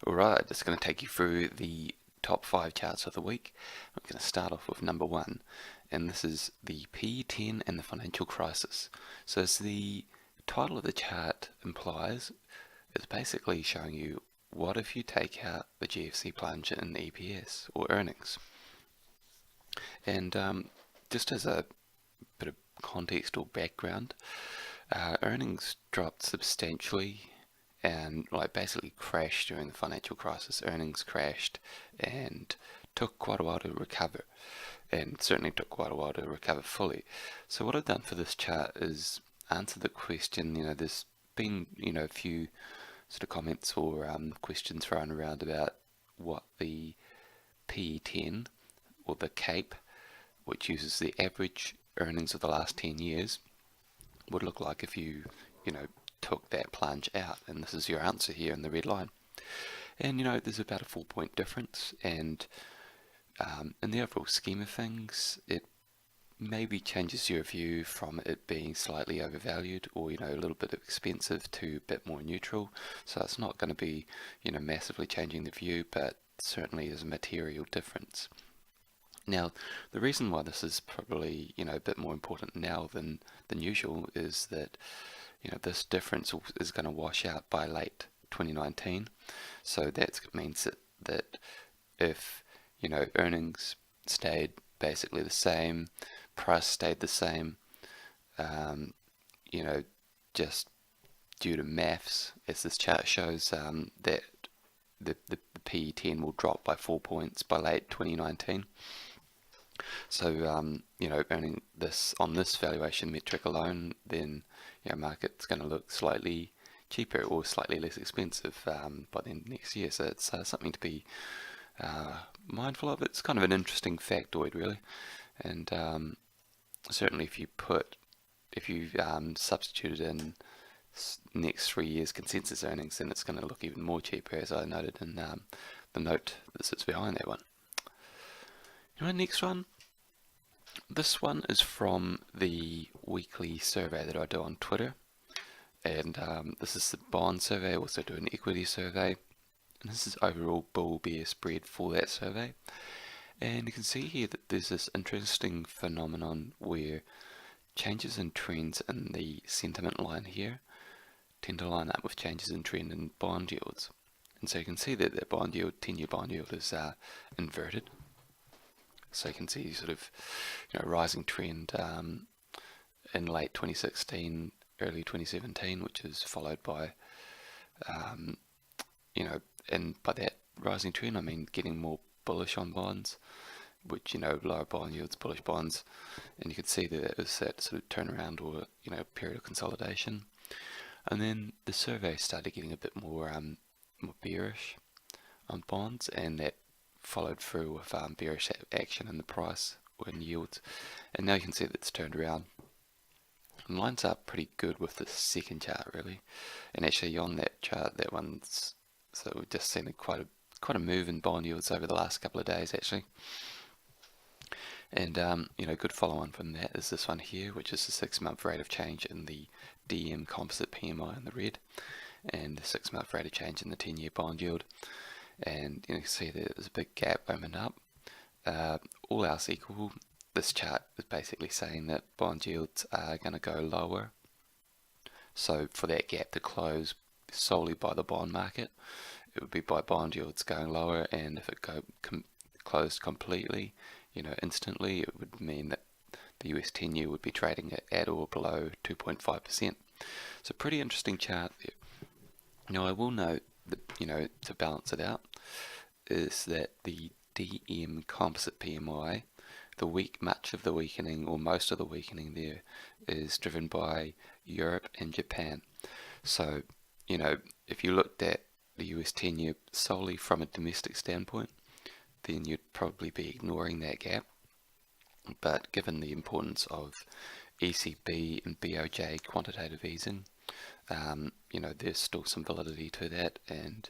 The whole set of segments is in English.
Alright, just going to take you through the top 5 charts of the week. I'm going to start off with number 1, and this is the P10 and the financial crisis. So as the title of the chart implies, it's basically showing you what if you take out the GFC plunge in EPS or earnings. And just as a bit of context or background, earnings dropped substantially and basically crashed during the financial crisis. Earnings crashed and took quite a while to recover, and certainly took quite a while to recover fully. So what I've done for this chart is answer the question. There's been a few sort of comments or questions thrown around about what the P10 or the CAPE, which uses the average earnings of the last 10 years, would look like if you took that plunge out, and this is your answer here in the red line. And there's about a 4-point difference, and in the overall scheme of things, it maybe changes your view from it being slightly overvalued or a little bit expensive to a bit more neutral. So it's not going to be massively changing the view, but certainly is a material difference. Now, the reason why this is probably a bit more important now than usual is that this difference is going to wash out by late 2019. So that means that if earnings stayed basically the same, price stayed the same, just due to maths, as this chart shows, that the P10 will drop by 4 points by late 2019. So earning this on this valuation metric alone, then market's going to look slightly cheaper or slightly less expensive by the end of next year. So it's something to be mindful of. It's kind of an interesting factoid, really, and certainly if you substituted in next 3 years consensus earnings, then it's going to look even more cheaper, as I noted in the note that sits behind that one. Next one. This one is from the weekly survey that I do on Twitter, and this is the bond survey. I also do an equity survey, and this is overall bull-bear spread for that survey. And you can see here that there's this interesting phenomenon where changes in trends in the sentiment line here tend to line up with changes in trend in bond yields. And so you can see that the bond yield, 10-year bond yield, is inverted. So you can see sort of rising trend in late 2016, early 2017, which is followed by and by that rising trend I mean getting more bullish on bonds, which lower bond yields, bullish bonds, and you can see that it was that sort of turnaround or period of consolidation. And then the survey started getting a bit more bearish on bonds, and that followed through with bearish action in the price or in yields, and now you can see that it's turned around and lines up pretty good with the second chart, really. And actually on that chart, that one's, so we've just seen quite a move in bond yields over the last couple of days, actually. And good follow on from that is this one here, which is the 6-month rate of change in the DM composite PMI in the red, and the 6-month rate of change in the 10-year bond yield. And you can see that there's a big gap opened up. All else equal, this chart is basically saying that bond yields are going to go lower. So for that gap to close solely by the bond market, it would be by bond yields going lower, and if it closed completely, instantly, it would mean that the US 10-year would be trading at or below 2.5%. So pretty interesting chart there. Now I will note that, to balance it out, is that the DM composite PMI, much of the weakening or most of the weakening there is driven by Europe and Japan. So, if you looked at the US 10-year solely from a domestic standpoint, then you'd probably be ignoring that gap. But given the importance of ECB and BOJ quantitative easing, there's still some validity to that. And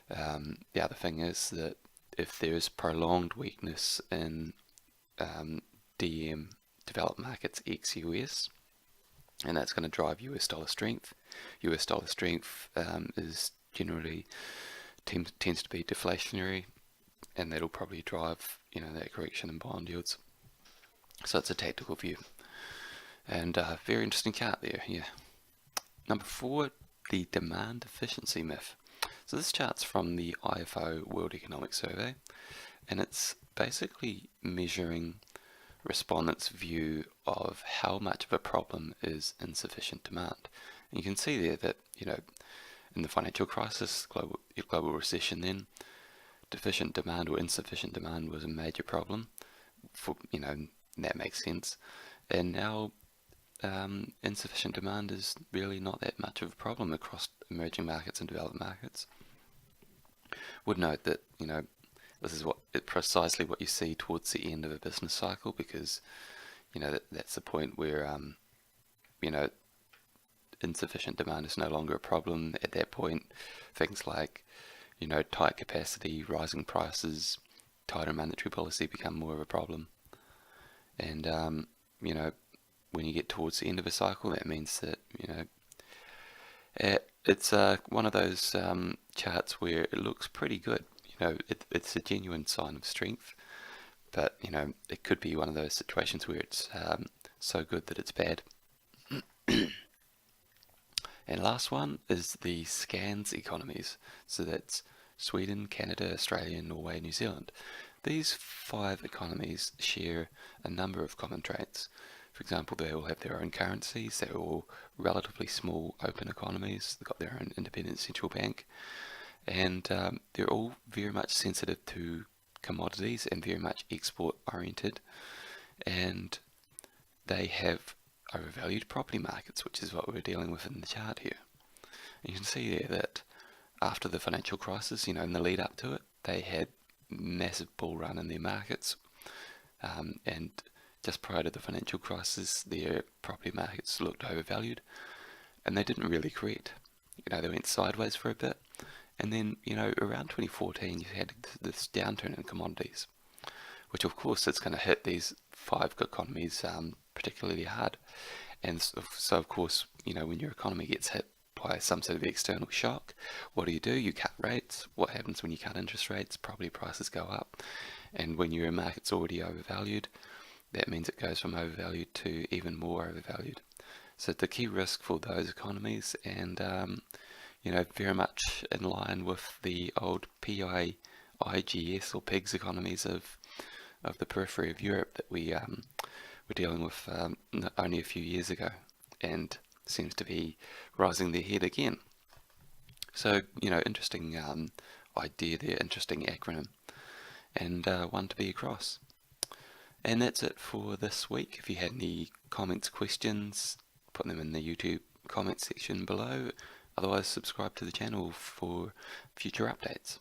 the other thing is that if there's prolonged weakness in DM developed markets ex-US, and that's going to drive US dollar strength. US dollar strength is generally tends to be deflationary, and that'll probably drive that correction in bond yields. So it's a tactical view, and very interesting chart there. Yeah. Number 4, the demand efficiency myth. So this chart's from the IFO World Economic Survey, and it's basically measuring respondents' view of how much of a problem is insufficient demand. And you can see there that in the financial crisis, global recession, then deficient demand or insufficient demand was a major problem. That makes sense. And now insufficient demand is really not that much of a problem across emerging markets and developed markets. Would note that this is precisely what you see towards the end of a business cycle, because that's the point where insufficient demand is no longer a problem. At that point, things like tight capacity, rising prices, tighter monetary policy become more of a problem. And when you get towards the end of a cycle, that means that it's one of those charts where it looks pretty good. It's a genuine sign of strength, but it could be one of those situations where it's so good that it's bad. And last one is the SCANNZ economies. So that's Sweden, Canada, Australia, Norway, New Zealand. These 5 economies share a number of common traits. For example, they all have their own currencies. They're all relatively small open economies. They've got their own independent central bank. And they're all very much sensitive to commodities and very much export oriented. And they have overvalued property markets, which is what we're dealing with in the chart here. And you can see there that after the financial crisis, in the lead up to it, they had massive bull run in their markets. And just prior to the financial crisis, their property markets looked overvalued, and they didn't really correct. They went sideways for a bit, and then around 2014 you had this downturn in commodities, which of course it's going to hit these 5 economies particularly hard. And so of course when your economy gets hit by some sort of external shock, what do? You cut rates. What happens when you cut interest rates? Property prices go up, and when your market's already overvalued, that means it goes from overvalued to even more overvalued. So the key risk for those economies, and very much in line with the old PIGS or PIGS economies of the periphery of Europe that we were dealing with only a few years ago, and seems to be rising their head again. So interesting idea there, interesting acronym, and one to be across. And that's it for this week. If you had any comments, questions, put them in the YouTube comment section below. Otherwise, subscribe to the channel for future updates.